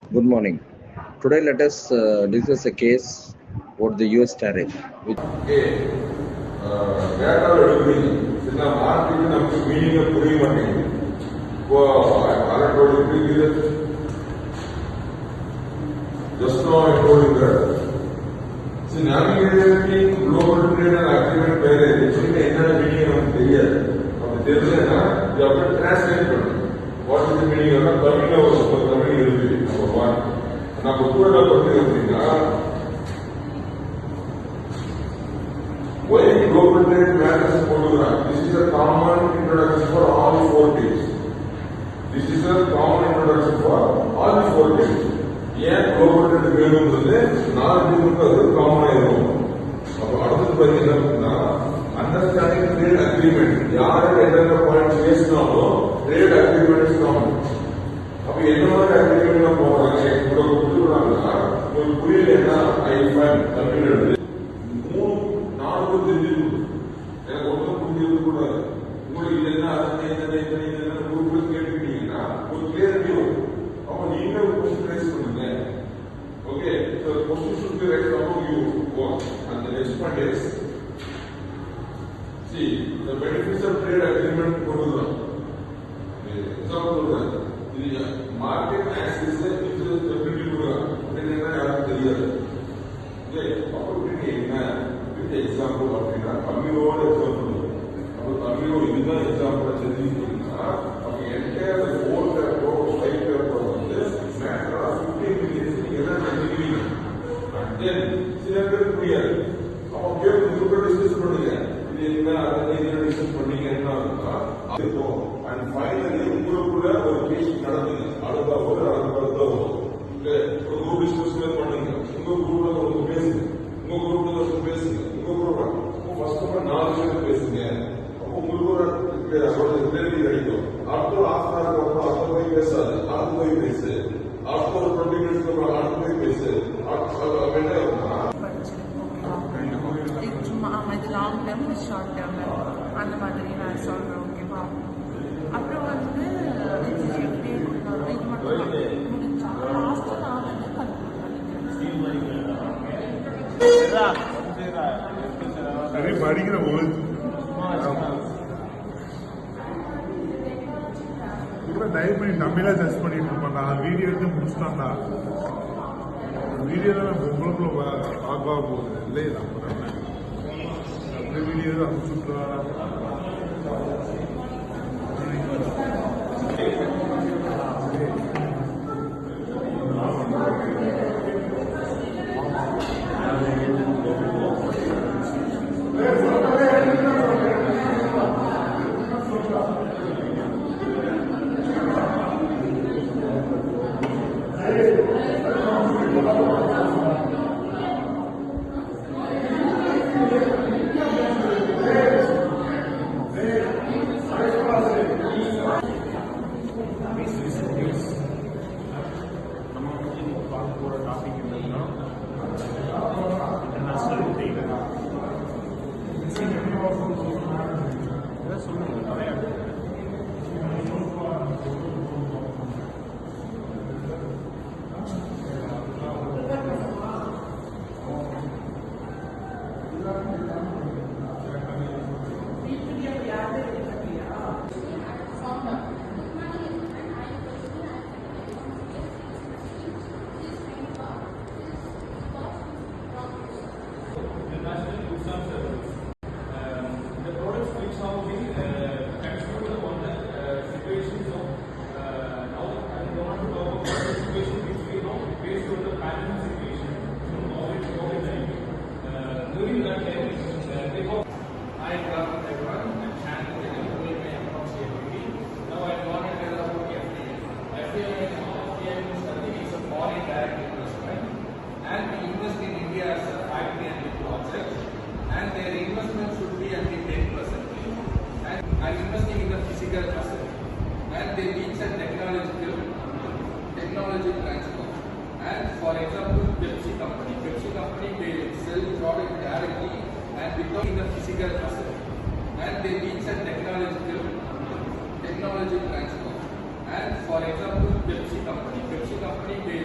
Good morning. Today, let us discuss a case about the US tariff. Data எடுக்கிறீங்க சில market நமக்கு மீனிங்கை புரிய மாட்டேங்குது. இப்போ அலட்டோடு just now I told you that. See, navigating global trade and agreement வேற actually என்ன meaning நமக்கு தெரியாது. அப்படி தெரியலன்னா இது அப்படியே டிரான்ஸ்லேட் பண்ணணும். வாட் இஸ் தி மீனிங் தமிழ்ல ஒரு தமிழ் இருக்கு. நம்ம கூட பார்த்தீங்க அப்படின்னா why global trade matters போடுறாங்க. This is a common introduction for all the four days. This is a common introduction for all the four days. ஏன் global trade வேணும்ன்றது நாலு டீமுக்கு அது காமனா இருக்கும். அப்ப அடுத்தது பார்த்தீங்கன்னா அப்படின்னா அண்டர்ஸ்டாண்டிங் ட்ரேட் அக்ரிமெண்ட் யாரு என்னென்ன பாயிண்ட்ஸ் பேசினாலும் ட்ரேட் அக்ரிமெண்ட் இஸ் காமன். அப்ப என்ன மாதிரி அக்ரிமெண்ட் போடுறாங்க கூட கொடுத்துருக்காங்கன்னா உங்களுக்கு புரியலன்னா ஐ ஃபைன் தமிழ் எழுது தெரிஞ்சிருக்கும். எனக்கு ஒன்றும் புரிஞ்சிருக்க கூடாது. உங்களுக்கு இது என்ன அதை கேட்டுக்கிட்டீங்கன்னா ஒரு கிளியரிட்டி வரும். அப்ப நீங்க ஒரு கொஸ்டின் ரைஸ் பண்ணுங்க. Okay, so question should be raised about you and the next point is see the benefits of trade agreement கொடுக்கலாம். எக்ஸாம்பிள் சொல்றேன். இது மார்க்கெட் ஆக்சஸ் இன்ட்ரெஸ்ட் எப்படி கொடுக்கலாம் அப்படின்னா யாருக்கும் தெரியாது. ஓகே, அப்போ என்ன எக்ஸாம்பிள் அப்படின்னா தமிழோட எக்ஸாம்பிள். அப்போ தமிழோட இதுதான் எக்ஸாம்பிள் தெரிஞ்சுக்கிட்டீங்கன்னா அப்போ entire four paper five paper வந்து மேட்டர் ஆஃப் 15 மினிட்ஸ் நீங்க எல்லாம் தெரிஞ்சுக்கிறீங்க. அண்ட் தென் சில பேருக்கு புரியாது. அப்போ கேட்டு டிஸ்கஸ் பண்ணுங்க. இது என்ன அதை என்ன டிஸ்கஸ் பண்ணீங்க என்ன இருக்கும். அண்ட் ஃபைனலி உங்களுக்குள்ள ஒரு பேச்சு நடந்துங்க. அடுத்த ஒரு குரூப் டிஸ்கஸ் பண்ணுங்க. உங்க குரூப்ல ஒரு பேசுங்க, உங்க குரூப்ல ஒரு பேசுங்க, ஃபர்ஸ்ட் ஆஃப் ஆல் 4 பேர் பேசுங்க. அப்போ உங்களுக்கு ஒரு கிளாரிட்டி கிடைக்கும். ஆஃப்டர் ஆஃப்டர் அடுத்த போய் பேசாது, அடுத்து போய் பேசு. ஆஃப்டர் 20 மினிட்ஸ்க்கு அப்புறம் அடுத்து போய் பேசு. இது லாங் டேர்ம் ஷார்ட் டேர்ம் அந்த மாதிரி நான் சொல்றேன். ஓகேவா? அப்புறம் வந்து எப்படி இது மட்டும் முடிஞ்சா லாஸ்ட் நான் வந்து படிக்கிற டைப் பண்ணி தமிழா சர்ச் பண்ணிட்டு இருப்பாங்க. நான் வீடியோ எடுத்து முடிச்சுட்டான்டா. வீடியோல உங்களுக்குள்ள ஆகா போகுது இல்லையா? வீடியோ அனுப்பிச்சுட்டா டாபிக் என்னன்னா இன்டர்நேஷனல் ட்ரேட். சொல்லுங்க நிறைய investing in the physical asset, and they teach a technology transfer. And for example, Pepsi company they sell product directly and without in the physical asset, and they teach a technology transfer. And for example, Pepsi company they